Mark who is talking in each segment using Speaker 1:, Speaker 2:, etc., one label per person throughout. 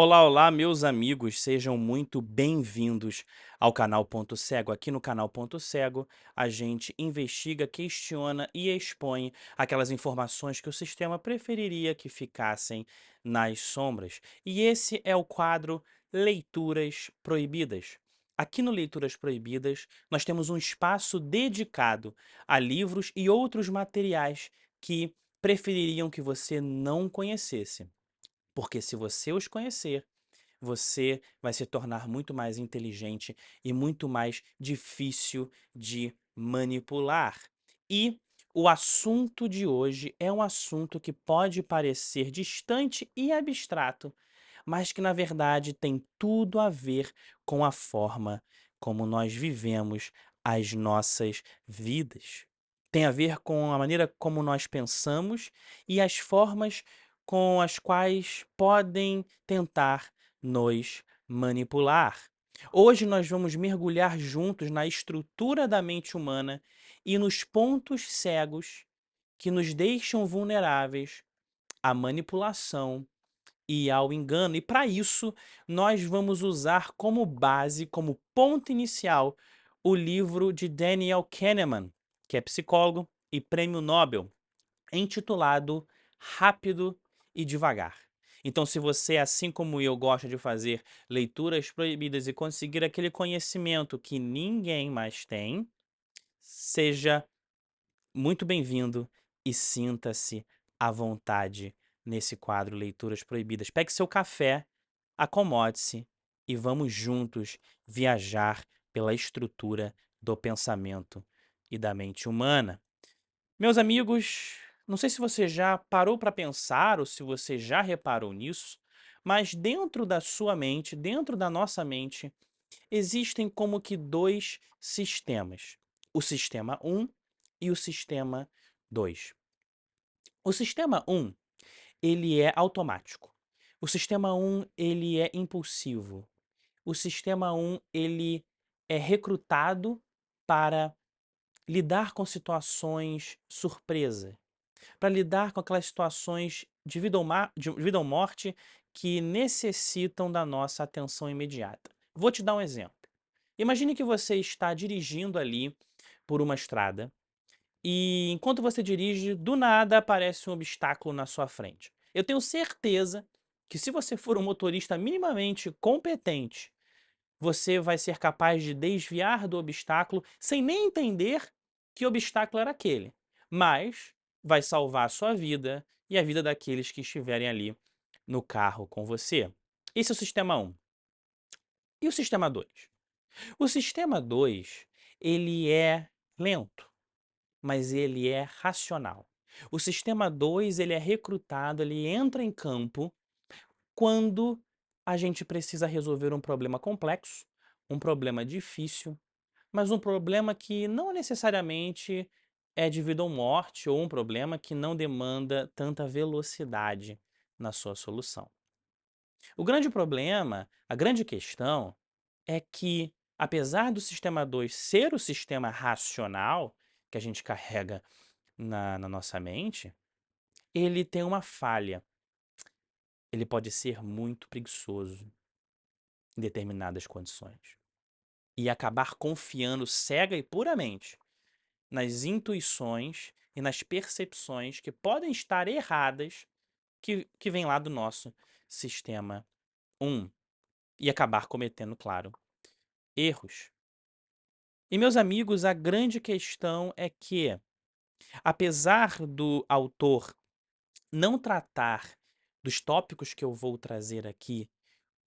Speaker 1: Olá, olá, meus amigos, sejam muito bem-vindos ao canal Ponto Cego. Aqui no canal Ponto Cego, a gente investiga, questiona e expõe aquelas informações que o sistema preferiria que ficassem nas sombras. E esse é o quadro Leituras Proibidas. Aqui no Leituras Proibidas, nós temos um espaço dedicado a livros e outros materiais que prefeririam que você não conhecesse. Porque se você os conhecer, você vai se tornar muito mais inteligente e muito mais difícil de manipular. E o assunto de hoje é um assunto que pode parecer distante e abstrato, mas que na verdade tem tudo a ver com a forma como nós vivemos as nossas vidas. Tem a ver com a maneira como nós pensamos e as formas com as quais podem tentar nos manipular. Hoje nós vamos mergulhar juntos na estrutura da mente humana e nos pontos cegos que nos deixam vulneráveis à manipulação e ao engano. E para isso, nós vamos usar como base, como ponto inicial, o livro de Daniel Kahneman, que é psicólogo e prêmio Nobel, intitulado Rápido e Devagar. Então, se você, assim como eu, gosta de fazer leituras proibidas e conseguir aquele conhecimento que ninguém mais tem, seja muito bem-vindo e sinta-se à vontade nesse quadro Leituras Proibidas. Pegue seu café, acomode-se e vamos juntos viajar pela estrutura do pensamento e da mente humana. Meus amigos, não sei se você já parou para pensar ou se você já reparou nisso, mas dentro da sua mente, dentro da nossa mente, existem como que dois sistemas: o sistema um e o sistema 2. O sistema um, ele é automático. O sistema um, ele é impulsivo. O sistema um, ele é recrutado para lidar com situações surpresa, para lidar com aquelas situações de vida ou morte que necessitam da nossa atenção imediata. Vou te dar um exemplo. Imagine que você está dirigindo ali por uma estrada e enquanto você dirige, do nada aparece um obstáculo na sua frente. Eu tenho certeza que se você for um motorista minimamente competente, você vai ser capaz de desviar do obstáculo sem nem entender que obstáculo era aquele, mas vai salvar a sua vida e a vida daqueles que estiverem ali no carro com você. Esse é o sistema um. E o sistema 2? O sistema 2, ele é lento, mas ele é racional. O sistema 2, ele é recrutado, ele entra em campo quando a gente precisa resolver um problema complexo, um problema difícil, mas um problema que não necessariamente é de vida ou morte, ou um problema que não demanda tanta velocidade na sua solução. O grande problema, a grande questão, é que, apesar do sistema 2 ser o sistema racional que a gente carrega na nossa mente, ele tem uma falha. Ele pode ser muito preguiçoso em determinadas condições e acabar confiando cega e puramente nas intuições e nas percepções que podem estar erradas que vem lá do nosso sistema um e acabar cometendo, claro, erros. E, meus amigos, a grande questão é que, apesar do autor não tratar dos tópicos que eu vou trazer aqui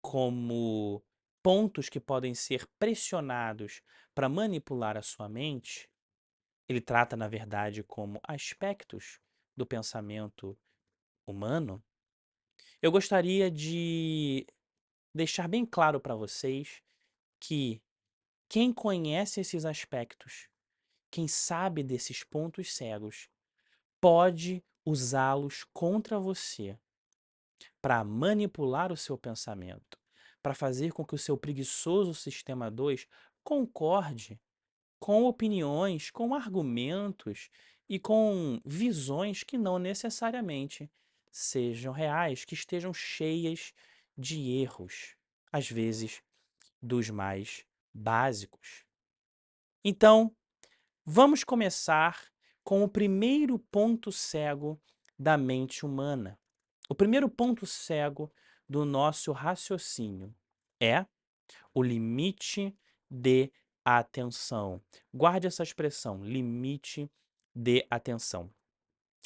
Speaker 1: como pontos que podem ser pressionados para manipular a sua mente, ele trata, na verdade, como aspectos do pensamento humano. Eu gostaria de deixar bem claro para vocês que quem conhece esses aspectos, quem sabe desses pontos cegos, pode usá-los contra você para manipular o seu pensamento, para fazer com que o seu preguiçoso sistema 2 concorde com opiniões, com argumentos e com visões que não necessariamente sejam reais, que estejam cheias de erros, às vezes dos mais básicos. Então, vamos começar com o primeiro ponto cego da mente humana. O primeiro ponto cego do nosso raciocínio é o limite de atenção. Guarde essa expressão, limite de atenção.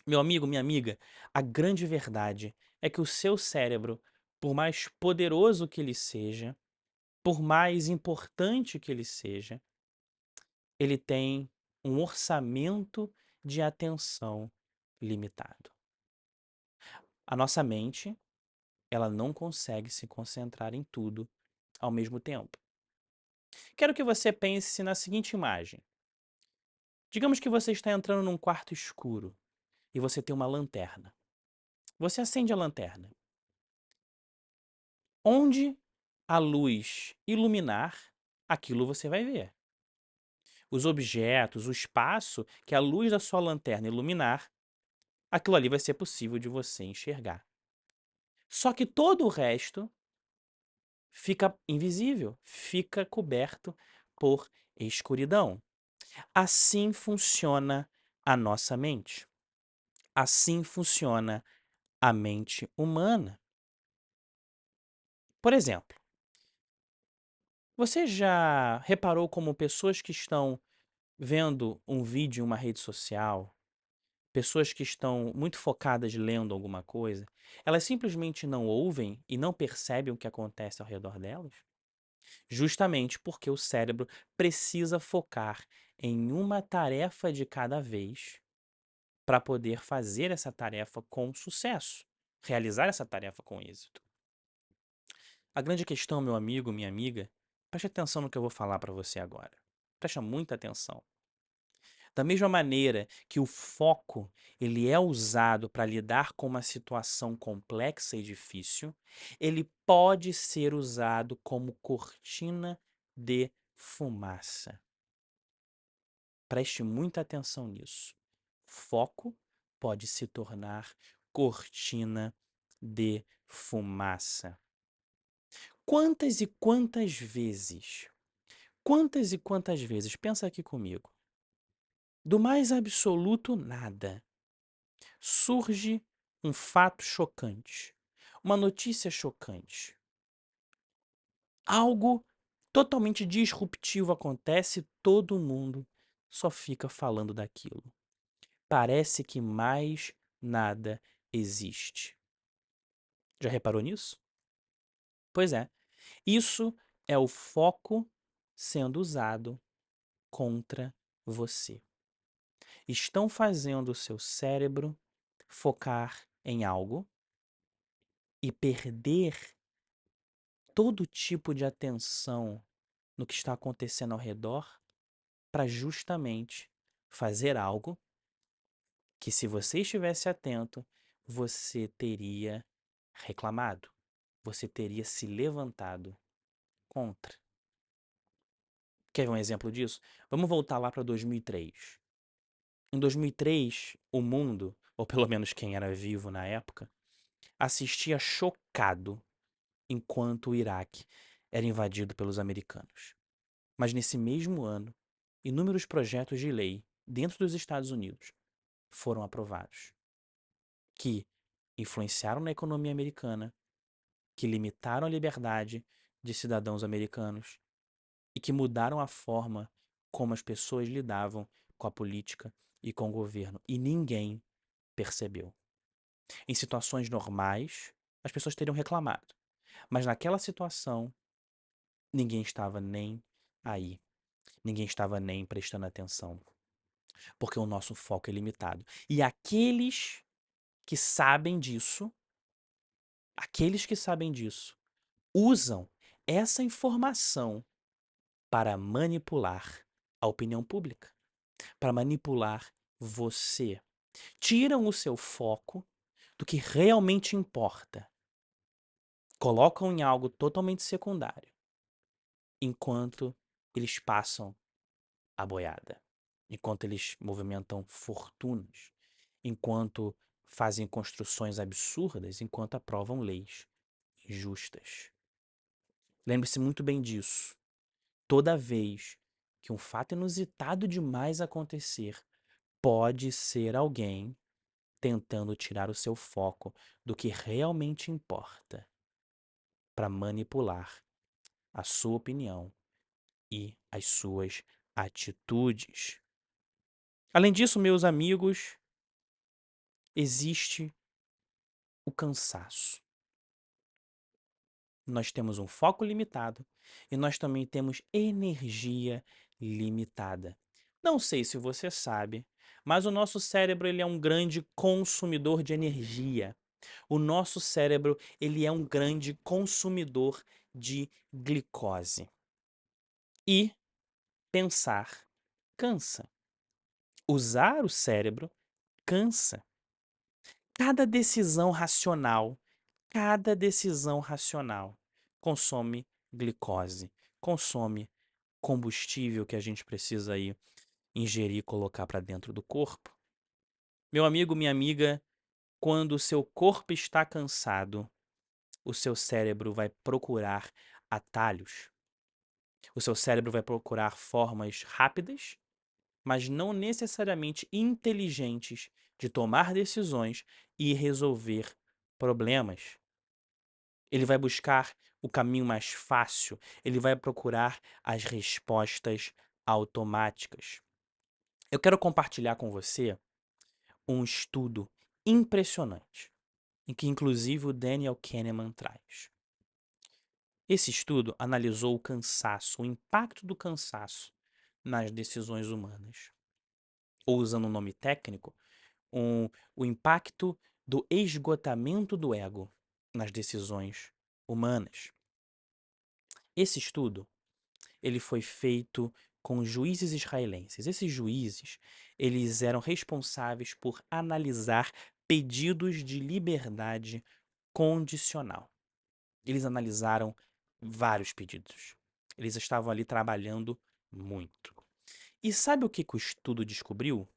Speaker 1: Meu amigo, minha amiga, a grande verdade é que o seu cérebro, por mais poderoso que ele seja, por mais importante que ele seja, ele tem um orçamento de atenção limitado. A nossa mente, ela não consegue se concentrar em tudo ao mesmo tempo. Quero que você pense na seguinte imagem. Digamos que você está entrando num quarto escuro e você tem uma lanterna. Você acende a lanterna. Onde a luz iluminar, aquilo você vai ver. Os objetos, o espaço que a luz da sua lanterna iluminar, aquilo ali vai ser possível de você enxergar. Só que todo o resto fica invisível, fica coberto por escuridão. Assim funciona a nossa mente. Assim funciona a mente humana. Por exemplo, você já reparou como pessoas que estão vendo um vídeo em uma rede social, pessoas que estão muito focadas lendo alguma coisa, elas simplesmente não ouvem e não percebem o que acontece ao redor delas? Justamente porque o cérebro precisa focar em uma tarefa de cada vez para poder fazer essa tarefa com sucesso, realizar essa tarefa com êxito. A grande questão, meu amigo, minha amiga, preste atenção no que eu vou falar para você agora. Preste muita atenção. Da mesma maneira que o foco ele é usado para lidar com uma situação complexa e difícil, ele pode ser usado como cortina de fumaça. Preste muita atenção nisso. Foco pode se tornar cortina de fumaça. Quantas e quantas vezes, pensa aqui comigo, do mais absoluto nada, surge um fato chocante, uma notícia chocante. Algo totalmente disruptivo acontece, todo mundo só fica falando daquilo. Parece que mais nada existe. Já reparou nisso? Pois é, isso é o foco sendo usado contra você. Estão fazendo o seu cérebro focar em algo e perder todo tipo de atenção no que está acontecendo ao redor para justamente fazer algo que, se você estivesse atento, você teria reclamado, você teria se levantado contra. Quer ver um exemplo disso? Vamos voltar lá para 2003. Em 2003, o mundo, ou pelo menos quem era vivo na época, assistia chocado enquanto o Iraque era invadido pelos americanos. Mas nesse mesmo ano, inúmeros projetos de lei dentro dos Estados Unidos foram aprovados, que influenciaram na economia americana, que limitaram a liberdade de cidadãos americanos e que mudaram a forma como as pessoas lidavam com a política e com o governo. E ninguém percebeu. Em situações normais, as pessoas teriam reclamado. Mas naquela situação, ninguém estava nem aí. Ninguém estava nem prestando atenção. Porque o nosso foco é limitado. E aqueles que sabem disso, usam essa informação para manipular a opinião pública, para manipular você. Tiram o seu foco do que realmente importa. Colocam em algo totalmente secundário, enquanto eles passam a boiada, enquanto eles movimentam fortunas, enquanto fazem construções absurdas, enquanto aprovam leis injustas. Lembre-se muito bem disso. Toda vez que um fato inusitado demais acontecer, pode ser alguém tentando tirar o seu foco do que realmente importa para manipular a sua opinião e as suas atitudes. Além disso, meus amigos, existe o cansaço. Nós temos um foco limitado e nós também temos energia limitada. Não sei se você sabe, mas o nosso cérebro ele é um grande consumidor de energia. O nosso cérebro ele é um grande consumidor de glicose. E pensar cansa. Usar o cérebro cansa. Cada decisão racional consome glicose, consome combustível que a gente precisa aí ingerir e colocar para dentro do corpo. Meu amigo, minha amiga, quando o seu corpo está cansado, o seu cérebro vai procurar atalhos. O seu cérebro vai procurar formas rápidas, mas não necessariamente inteligentes de tomar decisões e resolver problemas. Ele vai buscar o caminho mais fácil, ele vai procurar as respostas automáticas. Eu quero compartilhar com você um estudo impressionante, em que inclusive o Daniel Kahneman traz. Esse estudo analisou o cansaço, o impacto do cansaço nas decisões humanas. Ou usando um nome técnico, o impacto do esgotamento do ego nas decisões humanas. Esse estudo ele foi feito com juízes israelenses. Esses juízes, eles eram responsáveis por analisar pedidos de liberdade condicional. Eles analisaram vários pedidos. Eles estavam ali trabalhando muito. E sabe o que o estudo descobriu?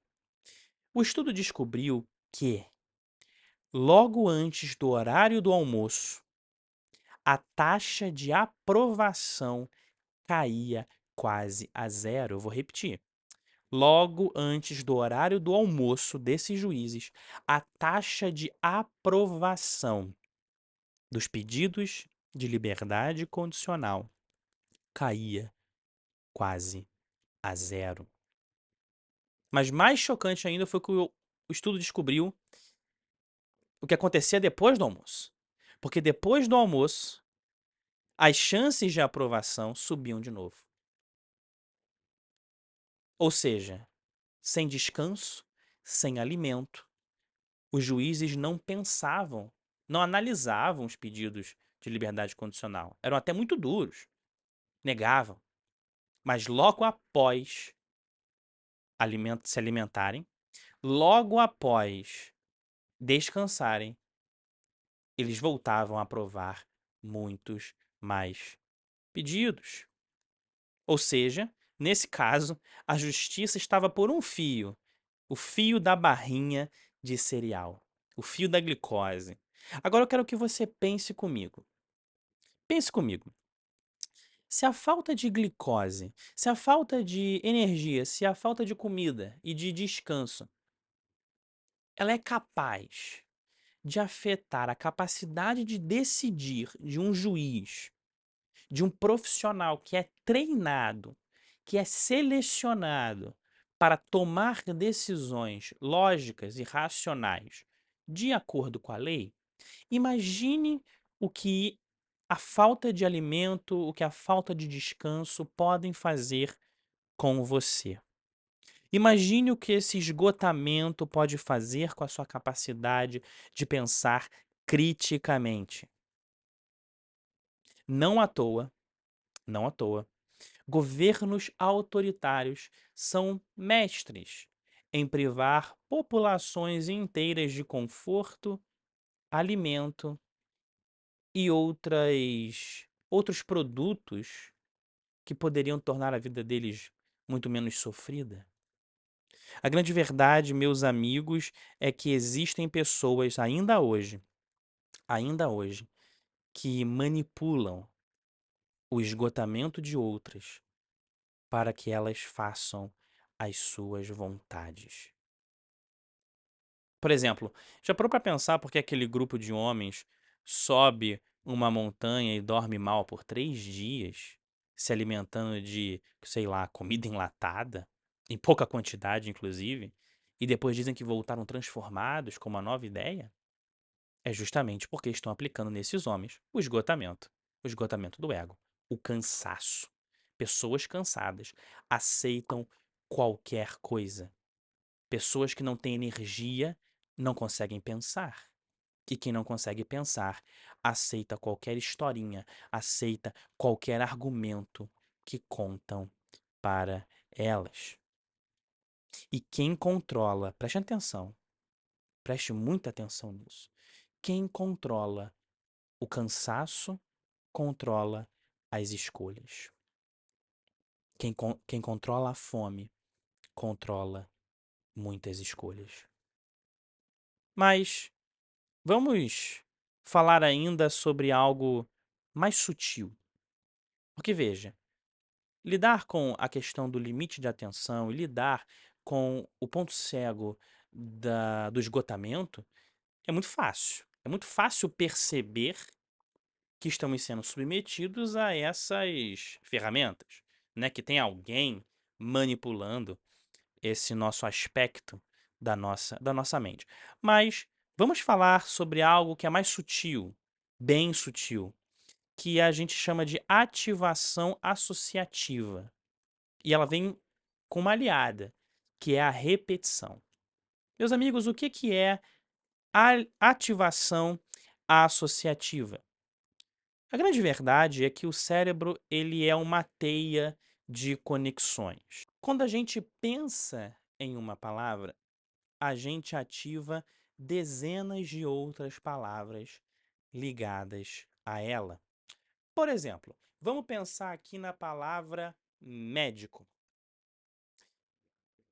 Speaker 1: O estudo descobriu que, logo antes do horário do almoço, a taxa de aprovação caía quase a zero. Eu vou repetir. Logo antes do horário do almoço desses juízes, a taxa de aprovação dos pedidos de liberdade condicional caía quase a zero. Mas mais chocante ainda foi que o estudo descobriu o que acontecia depois do almoço. Porque depois do almoço, as chances de aprovação subiam de novo. Ou seja, sem descanso, sem alimento, os juízes não pensavam, não analisavam os pedidos de liberdade condicional. Eram até muito duros, negavam. Mas logo após se alimentarem, logo após descansarem, eles voltavam a aprovar muitos mais pedidos. Ou seja, nesse caso, a justiça estava por um fio, o fio da barrinha de cereal, o fio da glicose. Agora eu quero que você pense comigo. Pense comigo. Se a falta de glicose, se a falta de energia, se a falta de comida e de descanso, ela é capaz de afetar a capacidade de decidir de um juiz, de um profissional que é treinado, que é selecionado para tomar decisões lógicas e racionais de acordo com a lei, imagine o que a falta de alimento, o que a falta de descanso podem fazer com você. Imagine o que esse esgotamento pode fazer com a sua capacidade de pensar criticamente. Não à toa, não à toa, governos autoritários são mestres em privar populações inteiras de conforto, alimento e outros produtos que poderiam tornar a vida deles muito menos sofrida. A grande verdade, meus amigos, é que existem pessoas ainda hoje, que manipulam o esgotamento de outras para que elas façam as suas vontades. Por exemplo, já parou para pensar por que aquele grupo de homens sobe uma montanha e dorme mal por 3 dias, se alimentando de, sei lá, comida enlatada, em pouca quantidade, inclusive, e depois dizem que voltaram transformados com uma nova ideia? É justamente porque estão aplicando nesses homens o esgotamento do ego, o cansaço. Pessoas cansadas aceitam qualquer coisa. Pessoas que não têm energia não conseguem pensar. E quem não consegue pensar aceita qualquer historinha, aceita qualquer argumento que contam para elas. E quem controla, preste muita atenção nisso. Quem controla o cansaço controla as escolhas. Quem controla a fome controla muitas escolhas. Mas vamos falar ainda sobre algo mais sutil. Porque veja, lidar com a questão do limite de atenção e lidar com o ponto cego do esgotamento é muito fácil. É muito fácil perceber que estamos sendo submetidos a essas ferramentas, né? Que tem alguém manipulando esse nosso aspecto da nossa mente. Mas vamos falar sobre algo que é mais sutil, bem sutil, que a gente chama de ativação associativa. E ela vem com uma aliada, que é a repetição. Meus amigos, o que que é a ativação associativa? A grande verdade é que o cérebro ele é uma teia de conexões. Quando a gente pensa em uma palavra, a gente ativa dezenas de outras palavras ligadas a ela. Por exemplo, vamos pensar aqui na palavra médico.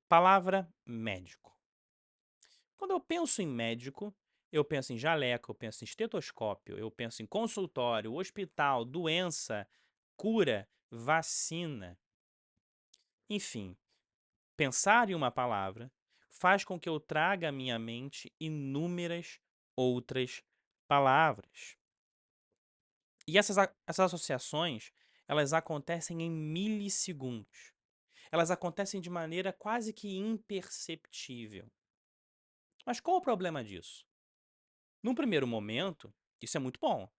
Speaker 1: Palavra médico. Quando eu penso em médico, eu penso em jaleco, eu penso em estetoscópio, eu penso em consultório, hospital, doença, cura, vacina. Enfim, pensar em uma palavra faz com que eu traga à minha mente inúmeras outras palavras. E essas associações, elas acontecem em milissegundos. Elas acontecem de maneira quase que imperceptível. Mas qual o problema disso? Num primeiro momento, isso é muito bom.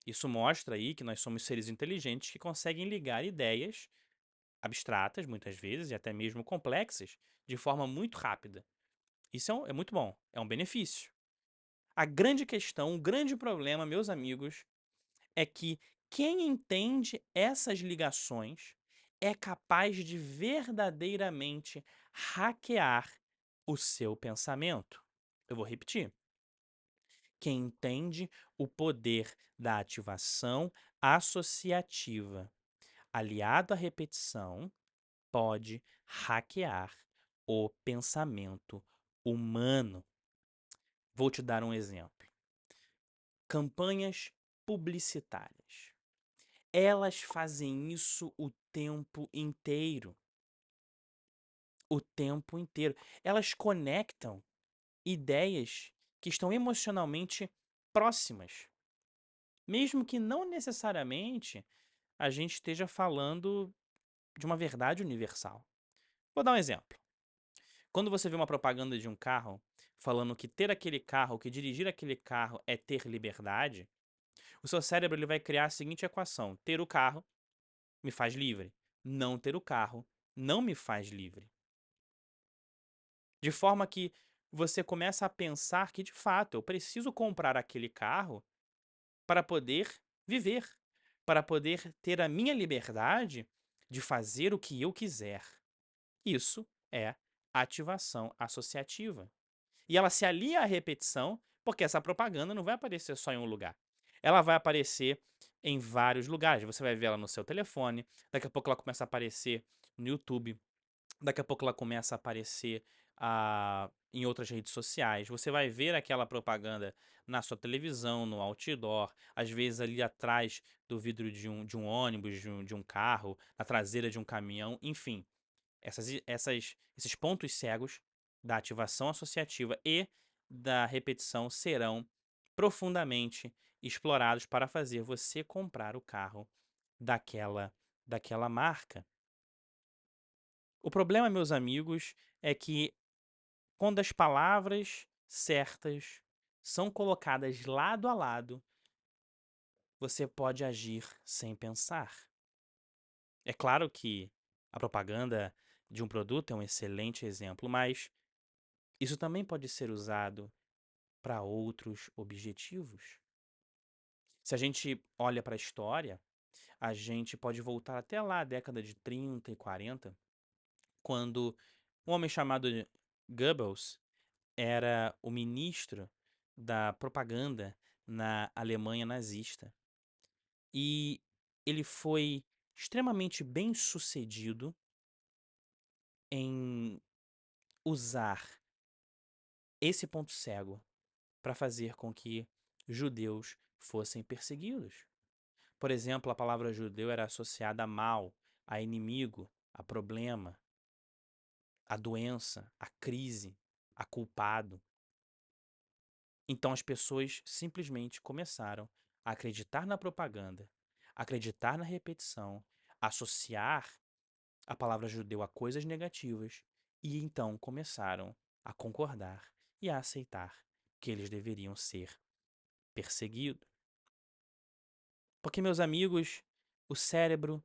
Speaker 1: Isso mostra aí que nós somos seres inteligentes que conseguem ligar ideias abstratas, muitas vezes, e até mesmo complexas, de forma muito rápida. Isso é muito bom, é um benefício. A grande questão, o grande problema, meus amigos, é que quem entende essas ligações é capaz de verdadeiramente hackear o seu pensamento. Eu vou repetir. Quem entende o poder da ativação associativa aliado à repetição pode hackear o pensamento humano. Vou te dar um exemplo. Campanhas publicitárias. Elas fazem isso o tempo inteiro. O tempo inteiro. Elas conectam ideias que estão emocionalmente próximas. Mesmo que não necessariamente a gente esteja falando de uma verdade universal. Vou dar um exemplo. Quando você vê uma propaganda de um carro falando que ter aquele carro, que dirigir aquele carro é ter liberdade, o seu cérebro ele vai criar a seguinte equação: ter o carro me faz livre, não ter o carro não me faz livre. De forma que você começa a pensar que, de fato, eu preciso comprar aquele carro para poder viver, para poder ter a minha liberdade de fazer o que eu quiser. Isso é ativação associativa. E ela se alia à repetição, porque essa propaganda não vai aparecer só em um lugar. Ela vai aparecer em vários lugares. Você vai ver ela no seu telefone, daqui a pouco ela começa a aparecer no YouTube, daqui a pouco ela começa a aparecer em outras redes sociais, você vai ver aquela propaganda na sua televisão, no outdoor, às vezes ali atrás do vidro de um ônibus, de um carro, na traseira de um caminhão, enfim. Esses pontos cegos da ativação associativa e da repetição serão profundamente explorados para fazer você comprar o carro daquela, daquela marca. O problema, meus amigos, é que quando as palavras certas são colocadas lado a lado, você pode agir sem pensar. É claro que a propaganda de um produto é um excelente exemplo, mas isso também pode ser usado para outros objetivos. Se a gente olha para a história, a gente pode voltar até lá, a década de 30 e 40, quando um homem chamado Goebbels era o ministro da propaganda na Alemanha nazista. E ele foi extremamente bem sucedido em usar esse ponto cego para fazer com que judeus fossem perseguidos. Por exemplo, a palavra judeu era associada a mal, a inimigo, a problema, a doença, a crise, a culpado. Então as pessoas simplesmente começaram a acreditar na propaganda, acreditar na repetição, associar a palavra judeu a coisas negativas e então começaram a concordar e a aceitar que eles deveriam ser perseguidos. Porque, meus amigos, o cérebro,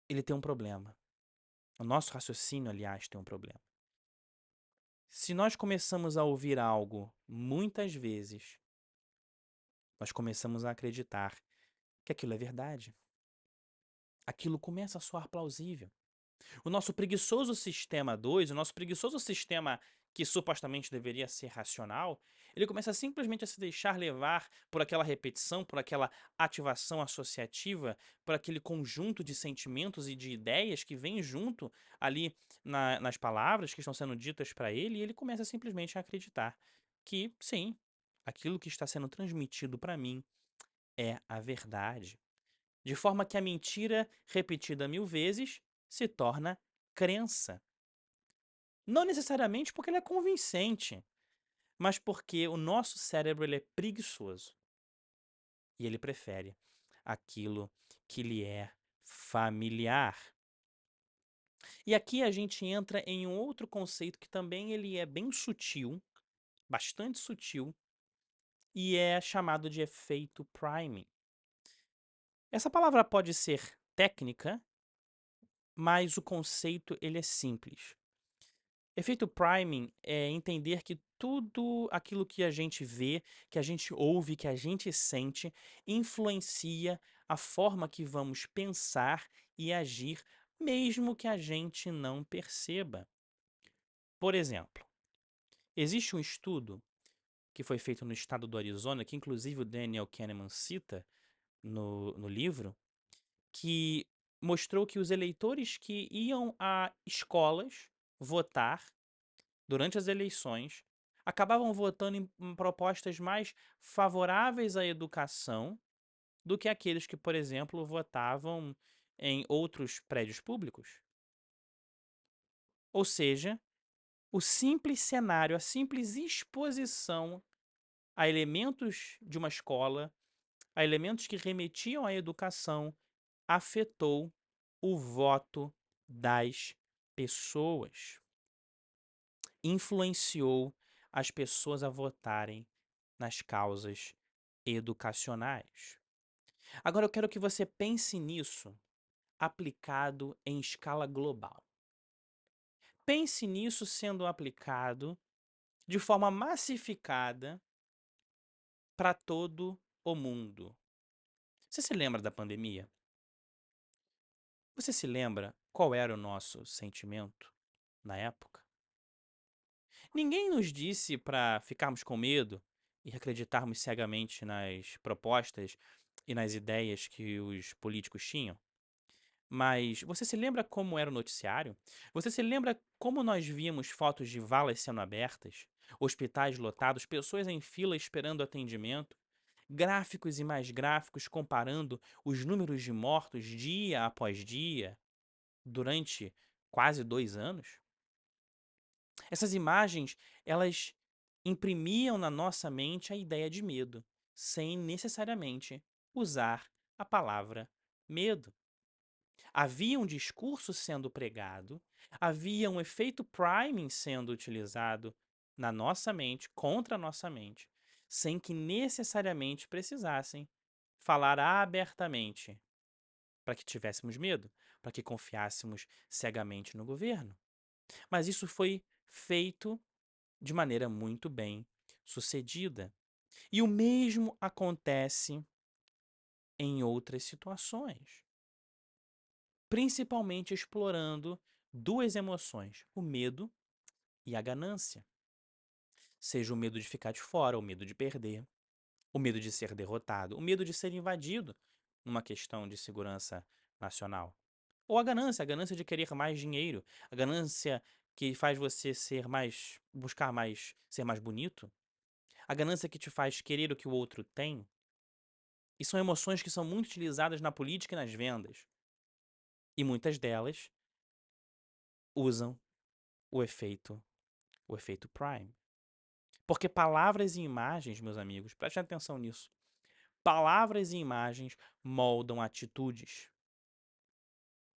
Speaker 1: ele tem um problema. O nosso raciocínio, aliás, tem um problema. Se nós começamos a ouvir algo muitas vezes, nós começamos a acreditar que aquilo é verdade. Aquilo começa a soar plausível. O nosso preguiçoso sistema 2, o nosso preguiçoso sistema que supostamente deveria ser racional, ele começa simplesmente a se deixar levar por aquela repetição, por aquela ativação associativa, por aquele conjunto de sentimentos e de ideias que vem junto ali nas palavras que estão sendo ditas para ele, e ele começa simplesmente a acreditar que, sim, aquilo que está sendo transmitido para mim é a verdade. De forma que a mentira repetida 1000 vezes se torna crença. Não necessariamente porque ele é convincente, mas porque o nosso cérebro ele é preguiçoso e ele prefere aquilo que lhe é familiar. E aqui a gente entra em um outro conceito que também ele é bem sutil, bastante sutil, e é chamado de efeito priming. Essa palavra pode ser técnica, mas o conceito ele é simples. Efeito priming é entender que tudo aquilo que a gente vê, que a gente ouve, que a gente sente, influencia a forma que vamos pensar e agir, mesmo que a gente não perceba. Por exemplo, existe um estudo que foi feito no estado do Arizona, que inclusive o Daniel Kahneman cita no livro, que mostrou que os eleitores que iam a escolas votar durante as eleições, acabavam votando em propostas mais favoráveis à educação do que aqueles que, por exemplo, votavam em outros prédios públicos. Ou seja, o simples cenário, a simples exposição a elementos de uma escola, a elementos que remetiam à educação, afetou o voto das pessoas. Influenciou as pessoas a votarem nas causas educacionais. Agora eu quero que você pense nisso aplicado em escala global. Pense nisso sendo aplicado de forma massificada para todo o mundo. Você se lembra da pandemia? Você se lembra qual era o nosso sentimento na época? Ninguém nos disse para ficarmos com medo e acreditarmos cegamente nas propostas e nas ideias que os políticos tinham. Mas você se lembra como era o noticiário? Você se lembra como nós víamos fotos de valas sendo abertas, hospitais lotados, pessoas em fila esperando atendimento, gráficos e mais gráficos comparando os números de mortos dia após dia durante quase 2 anos? Essas imagens, elas imprimiam na nossa mente a ideia de medo, sem necessariamente usar a palavra medo. Havia um discurso sendo pregado, havia um efeito priming sendo utilizado na nossa mente, contra a nossa mente, sem que necessariamente precisassem falar abertamente para que tivéssemos medo, para que confiássemos cegamente no governo. Mas isso foi feito de maneira muito bem sucedida. E o mesmo acontece em outras situações, principalmente explorando duas emoções, o medo e a ganância. Seja o medo de ficar de fora, o medo de perder, o medo de ser derrotado, o medo de ser invadido numa questão de segurança nacional. Ou a ganância de querer mais dinheiro, a ganância que faz você ser mais, buscar mais, ser mais bonito, a ganância que te faz querer o que o outro tem. E são emoções que são muito utilizadas na política e nas vendas. E muitas delas usam o efeito, o efeito Prime. Porque palavras e imagens, meus amigos, prestem atenção nisso. Palavras e imagens moldam atitudes.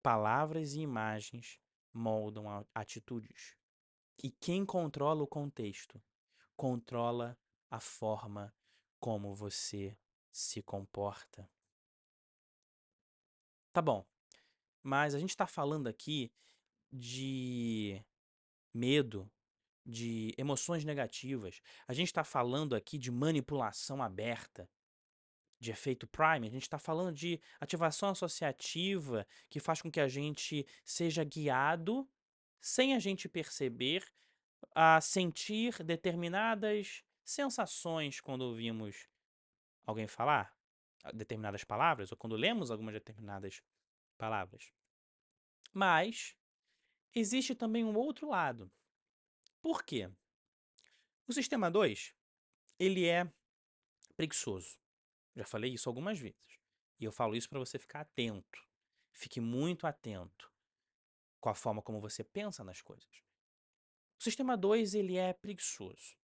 Speaker 1: Palavras e imagens moldam atitudes. E quem controla o contexto controla a forma como você se comporta. Tá bom, mas a gente está falando aqui de medo, de emoções negativas. A gente está falando aqui de manipulação aberta, de efeito Prime. A gente está falando de ativação associativa que faz com que a gente seja guiado, sem a gente perceber, a sentir determinadas sensações quando ouvimos alguém falar determinadas palavras ou quando lemos algumas determinadas palavras. Mas existe também um outro lado. Por quê? O sistema 2 ele é preguiçoso. Já falei isso algumas vezes. E eu falo isso para você ficar atento. Fique muito atento com a forma como você pensa nas coisas. O sistema 2 ele é preguiçoso.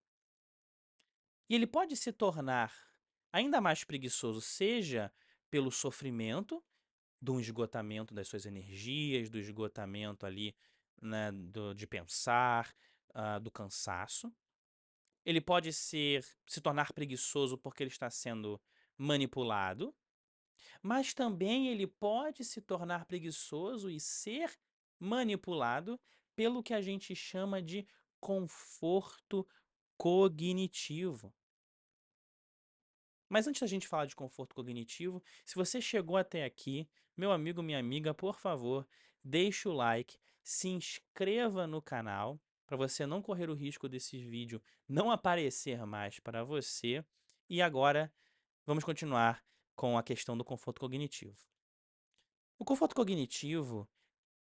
Speaker 1: E ele pode se tornar ainda mais preguiçoso, seja pelo sofrimento, do esgotamento das suas energias, do esgotamento ali, né, de pensar, do cansaço. Ele pode se tornar preguiçoso porque ele está sendo manipulado, mas também ele pode se tornar preguiçoso e ser manipulado pelo que a gente chama de conforto cognitivo. Mas antes da gente falar de conforto cognitivo, se você chegou até aqui, meu amigo, minha amiga, por favor, deixe o like, se inscreva no canal para você não correr o risco desse vídeo não aparecer mais para você. E agora vamos continuar com a questão do conforto cognitivo. O conforto cognitivo,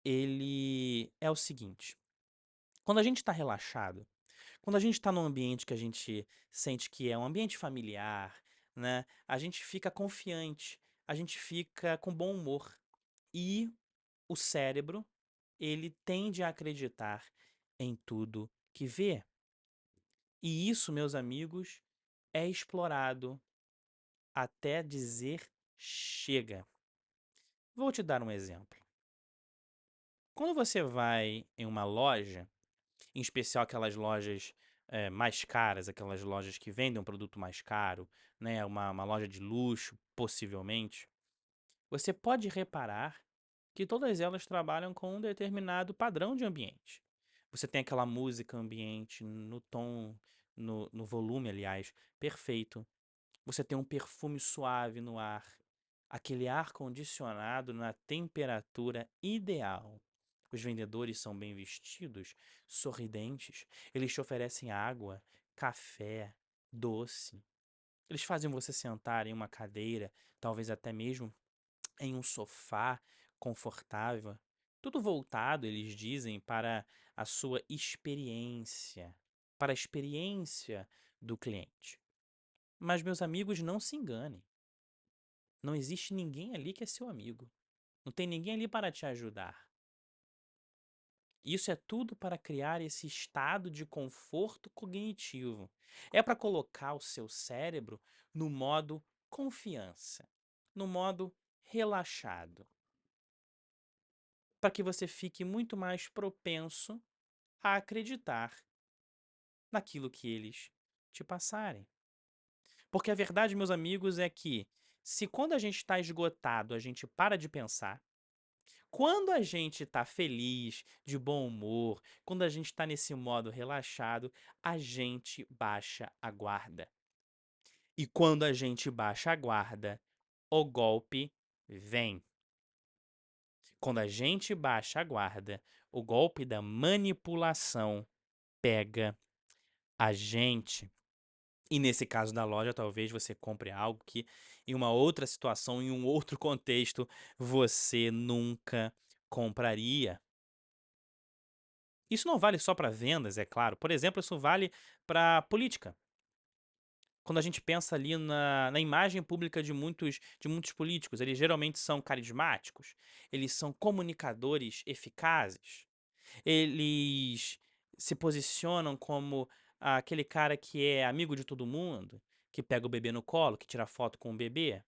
Speaker 1: ele é o seguinte: quando a gente está relaxado, quando a gente está num ambiente que a gente sente que é um ambiente familiar, né, a gente fica confiante, a gente fica com bom humor. E o cérebro, ele tende a acreditar em tudo que vê. E isso, meus amigos, é explorado até dizer chega. Vou te dar um exemplo. Quando você vai em uma loja, em especial aquelas lojas mais caras, aquelas lojas que vendem um produto mais caro, né, uma loja de luxo, possivelmente, você pode reparar que todas elas trabalham com um determinado padrão de ambiente. Você tem aquela música ambiente no tom, no volume, aliás, perfeito. Você tem um perfume suave no ar, aquele ar condicionado na temperatura ideal. Os vendedores são bem vestidos, sorridentes. Eles te oferecem água, café, doce. Eles fazem você sentar em uma cadeira, talvez até mesmo em um sofá, confortável, tudo voltado, eles dizem, para a sua experiência, para a experiência do cliente. Mas, meus amigos, não se enganem. Não existe ninguém ali que é seu amigo. Não tem ninguém ali para te ajudar. Isso é tudo para criar esse estado de conforto cognitivo. É para colocar o seu cérebro no modo confiança, no modo relaxado, para que você fique muito mais propenso a acreditar naquilo que eles te passarem. Porque a verdade, meus amigos, é que se quando a gente está esgotado, a gente para de pensar, quando a gente está feliz, de bom humor, quando a gente está nesse modo relaxado, a gente baixa a guarda. E quando a gente baixa a guarda, o golpe vem. Quando a gente baixa a guarda, o golpe da manipulação pega a gente. E nesse caso da loja, talvez você compre algo que, em uma outra situação, em um outro contexto, você nunca compraria. Isso não vale só para vendas, é claro. Por exemplo, isso vale para política. Quando a gente pensa ali na imagem pública de muitos políticos, eles geralmente são carismáticos, eles são comunicadores eficazes, eles se posicionam como aquele cara que é amigo de todo mundo, que pega o bebê no colo, que tira foto com o bebê.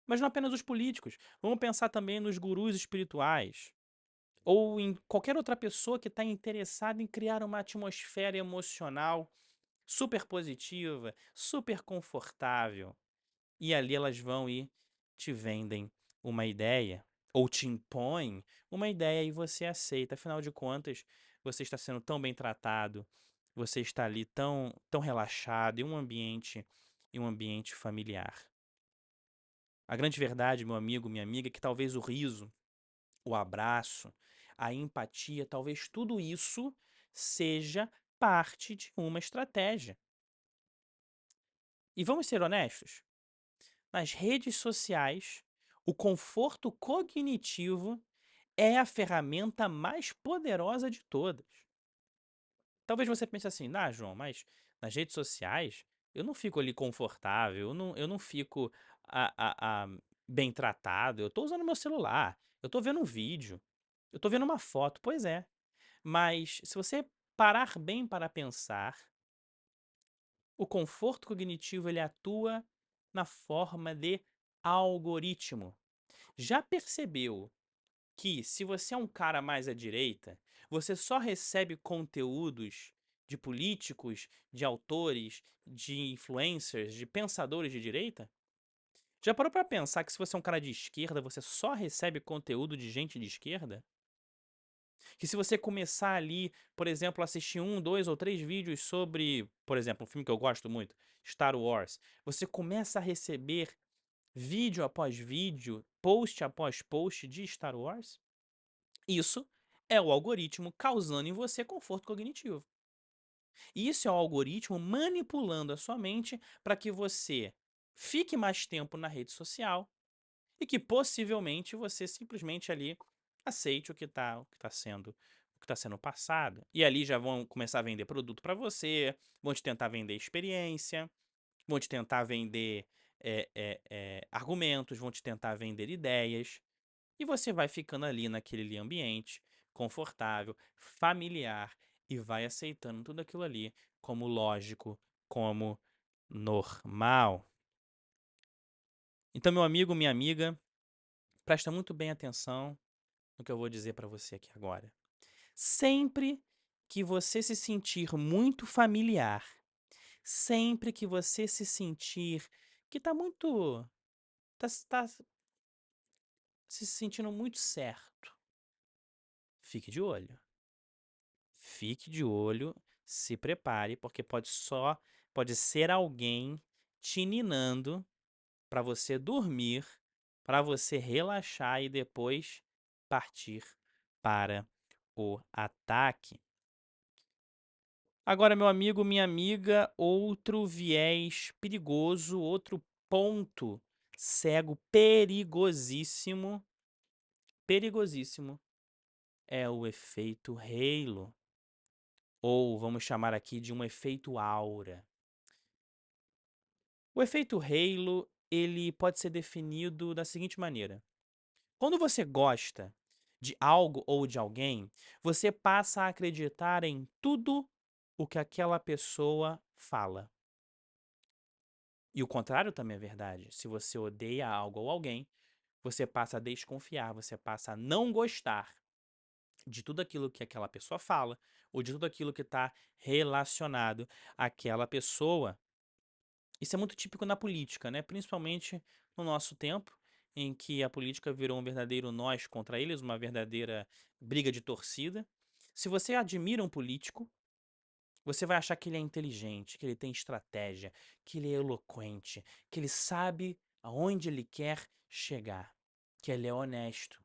Speaker 1: Mas não apenas os políticos. Vamos pensar também nos gurus espirituais. Ou em qualquer outra pessoa que está interessada em criar uma atmosfera emocional super positiva, super confortável. E ali elas vão e te vendem uma ideia, ou te impõem uma ideia e você aceita. Afinal de contas, você está sendo tão bem tratado, você está ali tão relaxado em um ambiente familiar. A grande verdade, meu amigo, minha amiga, é que talvez o riso, o abraço, a empatia, talvez tudo isso seja parte de uma estratégia. E vamos ser honestos, nas redes sociais, o conforto cognitivo é a ferramenta mais poderosa de todas. Talvez você pense assim: "Ah, João, mas nas redes sociais eu não fico ali confortável, eu não fico bem tratado, eu estou usando meu celular, eu estou vendo um vídeo, eu estou vendo uma foto". Pois é, mas se você parar bem para pensar, o conforto cognitivo ele atua na forma de algoritmo. Já percebeu que se você é um cara mais à direita, você só recebe conteúdos de políticos, de autores, de influencers, de pensadores de direita? Já parou pra pensar que se você é um cara de esquerda, você só recebe conteúdo de gente de esquerda? Que se você começar ali, por exemplo, assistir um, dois ou três vídeos sobre, por exemplo, um filme que eu gosto muito, Star Wars, você começa a receber vídeo após vídeo, post após post de Star Wars? Isso é o algoritmo causando em você conforto cognitivo. Isso é o algoritmo manipulando a sua mente para que você fique mais tempo na rede social e que possivelmente você simplesmente ali aceite o que tá sendo passado. E ali já vão começar a vender produto para você, vão te tentar vender experiência, vão te tentar vender argumentos, vão te tentar vender ideias. E você vai ficando ali naquele ambiente confortável, familiar e vai aceitando tudo aquilo ali como lógico, como normal. Então, meu amigo, minha amiga, presta muito bem atenção no que eu vou dizer para você aqui agora. Sempre que você se sentir muito familiar, sempre que você se sentir que tá se sentindo muito certo, fique de olho. Fique de olho, se prepare, porque pode ser alguém te ninando para você dormir, para você relaxar e depois partir para o ataque. Agora, meu amigo, minha amiga, outro viés perigoso, outro ponto cego perigosíssimo perigosíssimo é o efeito halo, ou vamos chamar aqui de um efeito aura. O efeito halo, ele pode ser definido da seguinte maneira: quando você gosta de algo ou de alguém, você passa a acreditar em tudo o que aquela pessoa fala. E o contrário também é verdade. Se você odeia algo ou alguém, você passa a desconfiar, você passa a não gostar de tudo aquilo que aquela pessoa fala ou de tudo aquilo que está relacionado àquela pessoa. Isso é muito típico na política, né? Principalmente no nosso tempo, em que a política virou um verdadeiro nós contra eles, uma verdadeira briga de torcida. Se você admira um político, você vai achar que ele é inteligente, que ele tem estratégia, que ele é eloquente, que ele sabe aonde ele quer chegar, que ele é honesto,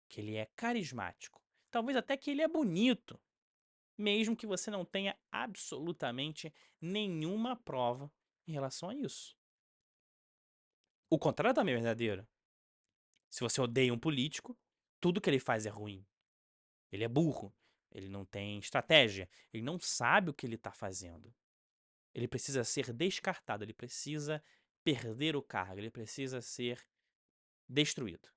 Speaker 1: que ele é carismático, talvez até que ele é bonito, mesmo que você não tenha absolutamente nenhuma prova em relação a isso. O contrário também é verdadeiro. Se você odeia um político, tudo que ele faz é ruim. Ele é burro, ele não tem estratégia, ele não sabe o que ele está fazendo. Ele precisa ser descartado, ele precisa perder o cargo, ele precisa ser destruído.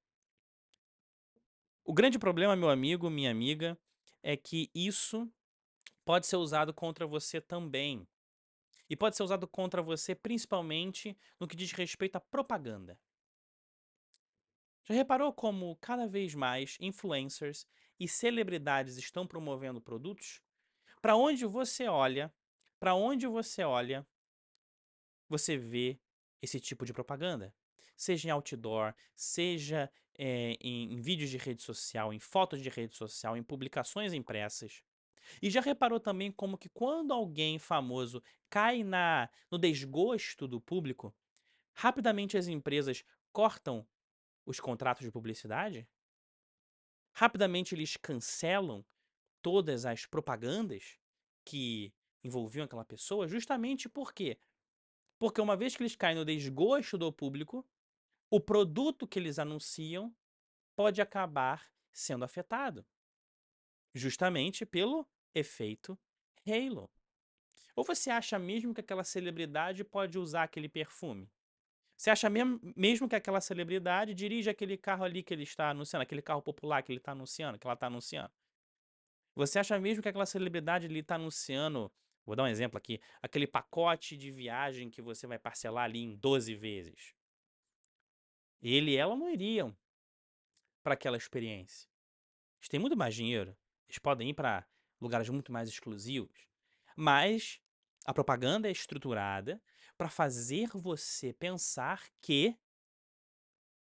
Speaker 1: O grande problema, meu amigo, minha amiga, é que isso pode ser usado contra você também. E pode ser usado contra você principalmente no que diz respeito à propaganda. Já reparou como cada vez mais influencers e celebridades estão promovendo produtos? Para onde você olha, para onde você olha, você vê esse tipo de propaganda. Seja em outdoor, seja em vídeos de rede social, em fotos de rede social, em publicações impressas. E já reparou também como que quando alguém famoso cai no desgosto do público, rapidamente as empresas cortam os contratos de publicidade? Rapidamente eles cancelam todas as propagandas que envolviam aquela pessoa, justamente por quê? Porque uma vez que eles caem no desgosto do público, o produto que eles anunciam pode acabar sendo afetado, justamente pelo efeito halo. Ou você acha mesmo que aquela celebridade pode usar aquele perfume? Você acha mesmo que aquela celebridade dirige aquele carro ali que ele está anunciando, aquele carro popular que ele está anunciando, que ela está anunciando? Você acha mesmo que aquela celebridade ali está anunciando, vou dar um exemplo aqui, aquele pacote de viagem que você vai parcelar ali em 12 vezes? Ele e ela não iriam para aquela experiência. Eles têm muito mais dinheiro, eles podem ir para lugares muito mais exclusivos, mas a propaganda é estruturada para fazer você pensar que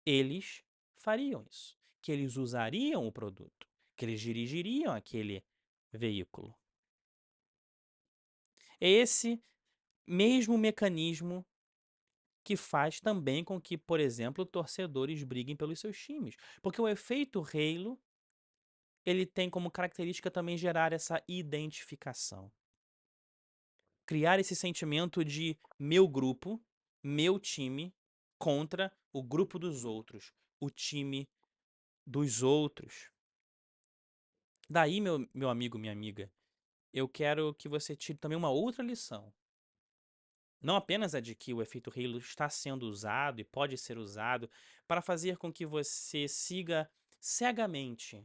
Speaker 1: eles fariam isso, que eles usariam o produto, que eles dirigiriam aquele veículo. É esse mesmo mecanismo que faz também com que, por exemplo, torcedores briguem pelos seus times. Porque o efeito halo, ele tem como característica também gerar essa identificação. Criar esse sentimento de meu grupo, meu time, contra o grupo dos outros, o time dos outros. Daí, meu amigo, minha amiga, eu quero que você tire também uma outra lição. Não apenas a de que o efeito halo está sendo usado e pode ser usado para fazer com que você siga cegamente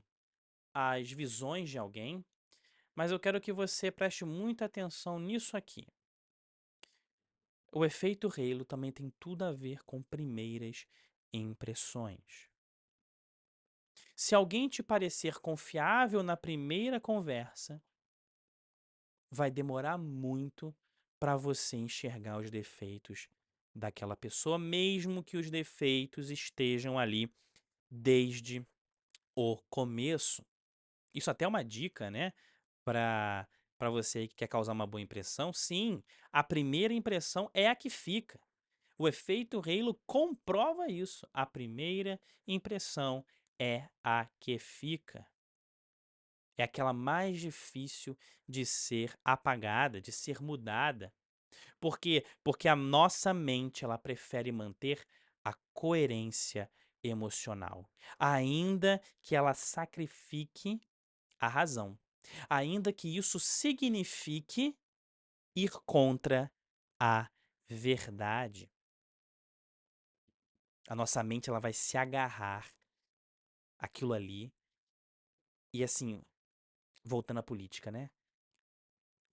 Speaker 1: as visões de alguém, mas eu quero que você preste muita atenção nisso aqui. O efeito halo também tem tudo a ver com primeiras impressões. Se alguém te parecer confiável na primeira conversa, vai demorar muito para você enxergar os defeitos daquela pessoa, mesmo que os defeitos estejam ali desde o começo. Isso até é uma dica, né, para você que quer causar uma boa impressão. Sim, a primeira impressão é a que fica. O efeito halo comprova isso. A primeira impressão é a que fica. É aquela mais difícil de ser apagada, de ser mudada. Por quê? Porque a nossa mente, ela prefere manter a coerência emocional, ainda que ela sacrifique a razão, ainda que isso signifique ir contra a verdade. A nossa mente ela vai se agarrar àquilo ali e assim, voltando à política, né?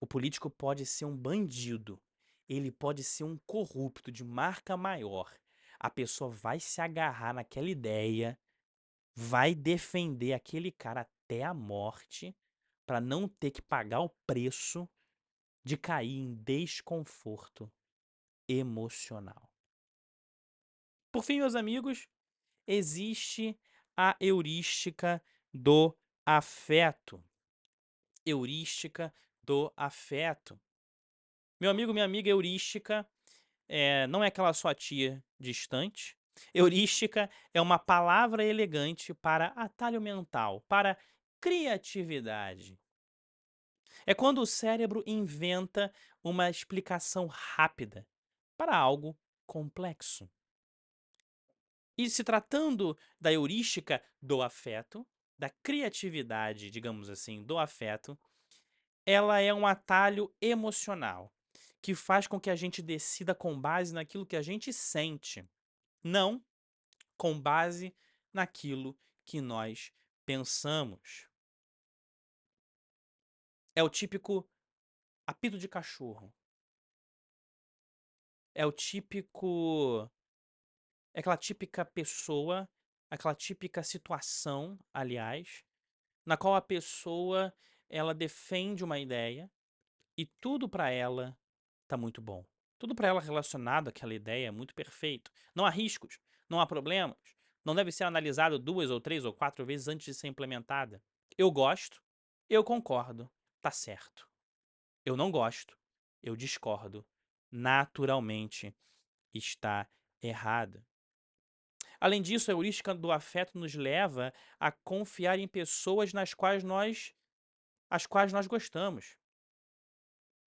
Speaker 1: O político pode ser um bandido, ele pode ser um corrupto de marca maior. A pessoa vai se agarrar naquela ideia, vai defender aquele cara até a morte para não ter que pagar o preço de cair em desconforto emocional. Por fim, meus amigos, existe a heurística do afeto. Heurística do afeto. Meu amigo, minha amiga, heurística não é aquela sua tia distante. Heurística é uma palavra elegante para atalho mental, para criatividade. É quando o cérebro inventa uma explicação rápida para algo complexo. E se tratando da heurística do afeto, da criatividade, digamos assim, do afeto, ela é um atalho emocional que faz com que a gente decida com base naquilo que a gente sente, não com base naquilo que nós pensamos. É o típico apito de cachorro. É o típico. É aquela típica pessoa, aquela típica situação, aliás, na qual a pessoa ela defende uma ideia e tudo para ela tá muito bom. Tudo para ela relacionado àquela ideia é muito perfeito. Não há riscos, não há problemas, não deve ser analisado 2 ou 3 ou 4 vezes antes de ser implementada. Eu gosto, eu concordo, tá certo. Eu não gosto, eu discordo. Naturalmente está errada. Além disso, a heurística do afeto nos leva a confiar em pessoas as quais nós gostamos.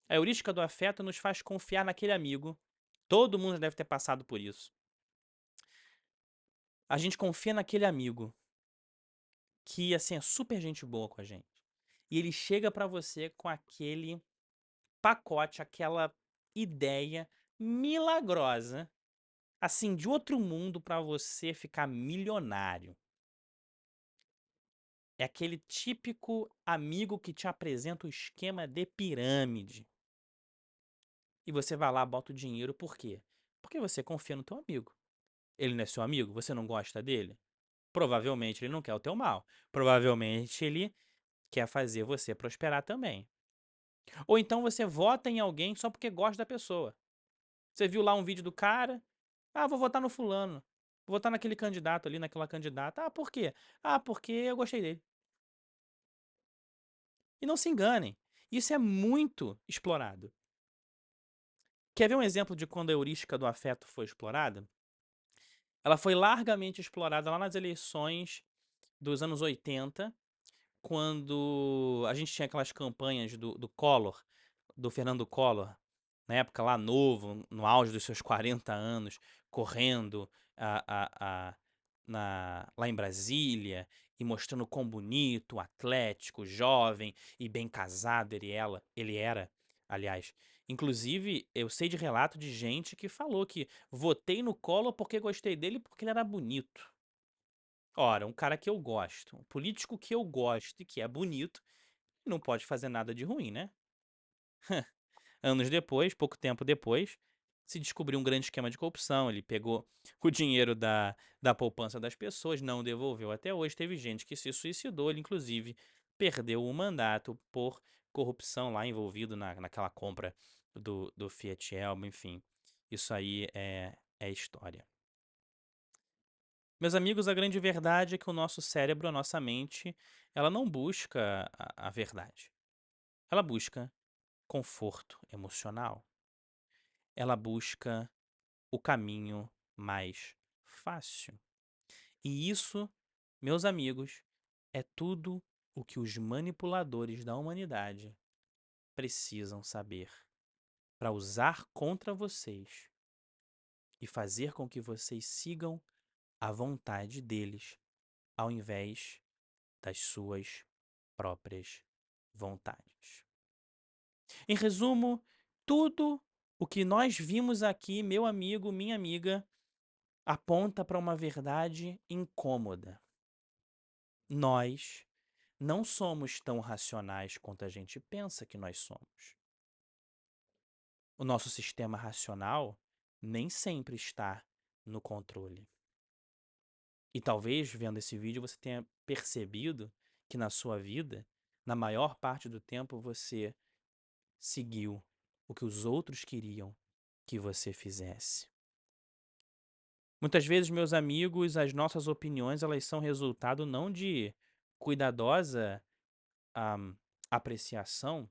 Speaker 1: A heurística do afeto nos faz confiar naquele amigo. Todo mundo deve ter passado por isso. A gente confia naquele amigo que assim é super gente boa com a gente. E ele chega pra você com aquele pacote, aquela ideia milagrosa, assim, de outro mundo pra você ficar milionário. É aquele típico amigo que te apresenta o esquema de pirâmide. E você vai lá, bota o dinheiro, por quê? Porque você confia no teu amigo. Ele não é seu amigo? Você não gosta dele? Provavelmente ele não quer o teu mal. Provavelmente ele quer fazer você prosperar também. Ou então você vota em alguém só porque gosta da pessoa. Você viu lá um vídeo do cara, ah, vou votar no fulano. Vou votar naquele candidato ali, naquela candidata. Ah, por quê? Ah, porque eu gostei dele. E não se enganem, isso é muito explorado. Quer ver um exemplo de quando a heurística do afeto foi explorada? Ela foi largamente explorada lá nas eleições dos anos 80, quando a gente tinha aquelas campanhas do Collor, do Fernando Collor, na época lá novo, no auge dos seus 40 anos, correndo a, a, a- lá em Brasília e mostrando quão bonito, atlético, jovem e bem casado ele era, aliás. Inclusive, eu sei de relato de gente que falou que votei no Collor porque gostei dele porque ele era bonito. Ora, um cara que eu gosto, um político que eu gosto e que é bonito, não pode fazer nada de ruim, né? Anos depois, pouco tempo depois, se descobriu um grande esquema de corrupção. Ele pegou o dinheiro da poupança das pessoas, não devolveu até hoje. Teve gente que se suicidou, ele inclusive perdeu o mandato por corrupção lá envolvido naquela compra do Fiat Elba, enfim. Isso aí é história. Meus amigos, a grande verdade é que o nosso cérebro, a nossa mente, ela não busca a verdade. Ela busca conforto emocional. Ela busca o caminho mais fácil. E isso, meus amigos, é tudo o que os manipuladores da humanidade precisam saber para usar contra vocês e fazer com que vocês sigam a vontade deles, ao invés das suas próprias vontades. Em resumo, tudo o que nós vimos aqui, meu amigo, minha amiga, aponta para uma verdade incômoda. Nós não somos tão racionais quanto a gente pensa que nós somos. O nosso sistema racional nem sempre está no controle. E talvez, vendo esse vídeo, você tenha percebido que na sua vida, na maior parte do tempo, você seguiu o que os outros queriam que você fizesse. Muitas vezes, meus amigos, as nossas opiniões elas são resultado não de cuidadosa ah, apreciação,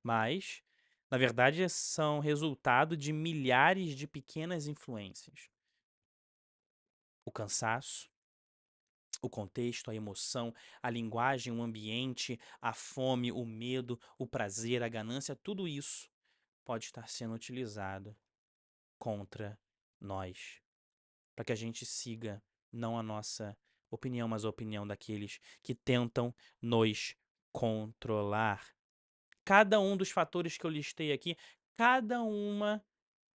Speaker 1: mas, na verdade, são resultado de milhares de pequenas influências. O cansaço, o contexto, a emoção, a linguagem, o ambiente, a fome, o medo, o prazer, a ganância, tudo isso pode estar sendo utilizado contra nós, para que a gente siga não a nossa opinião, mas a opinião daqueles que tentam nos controlar. Cada um dos fatores que eu listei aqui, cada uma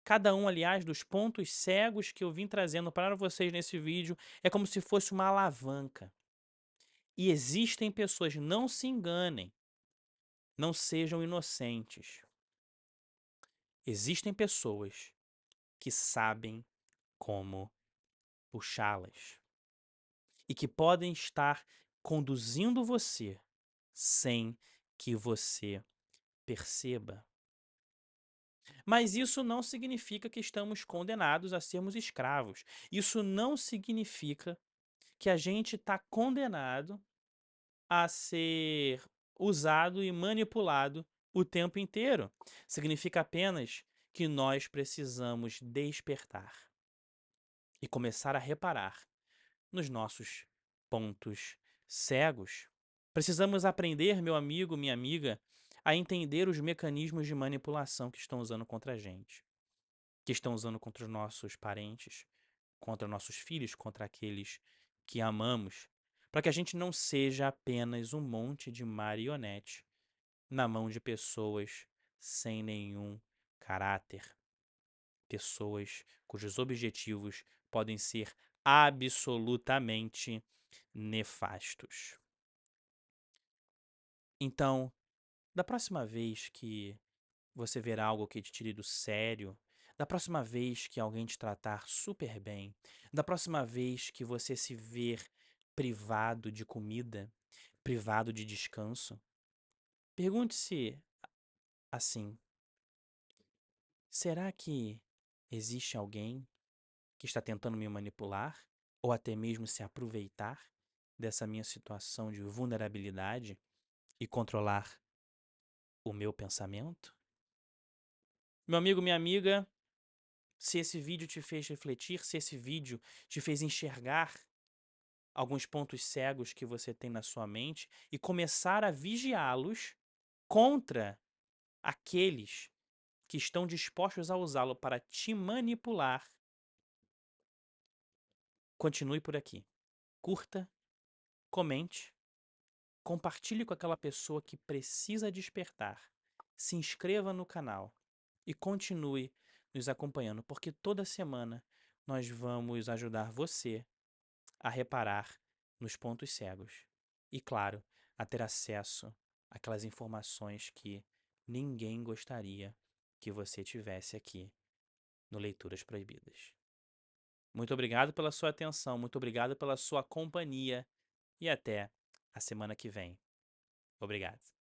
Speaker 1: cada um, aliás, dos pontos cegos que eu vim trazendo para vocês nesse vídeo é como se fosse uma alavanca. E existem pessoas, não se enganem, não sejam inocentes. Existem pessoas que sabem como puxá-las e que podem estar conduzindo você sem que você perceba. Mas isso não significa que estamos condenados a sermos escravos. Isso não significa que a gente está condenado a ser usado e manipulado o tempo inteiro. Significa apenas que nós precisamos despertar e começar a reparar nos nossos pontos cegos. Precisamos aprender, meu amigo, minha amiga, a entender os mecanismos de manipulação que estão usando contra a gente, que estão usando contra os nossos parentes, contra nossos filhos, contra aqueles que amamos, para que a gente não seja apenas um monte de marionete na mão de pessoas sem nenhum caráter, pessoas cujos objetivos podem ser absolutamente nefastos. Então, da próxima vez que você ver algo que te tire do sério, da próxima vez que alguém te tratar super bem, da próxima vez que você se ver privado de comida, privado de descanso, pergunte-se assim: será que existe alguém que está tentando me manipular ou até mesmo se aproveitar dessa minha situação de vulnerabilidade e controlar o meu pensamento? Meu amigo, minha amiga, se esse vídeo te fez refletir, se esse vídeo te fez enxergar alguns pontos cegos que você tem na sua mente e começar a vigiá-los contra aqueles que estão dispostos a usá-lo para te manipular, continue por aqui. Curta, comente, compartilhe com aquela pessoa que precisa despertar. Se inscreva no canal e continue nos acompanhando, porque toda semana nós vamos ajudar você a reparar nos pontos cegos e, claro, a ter acesso àquelas informações que ninguém gostaria que você tivesse aqui no Leituras Proibidas. Muito obrigado pela sua atenção, muito obrigado pela sua companhia e até a semana que vem. Obrigado.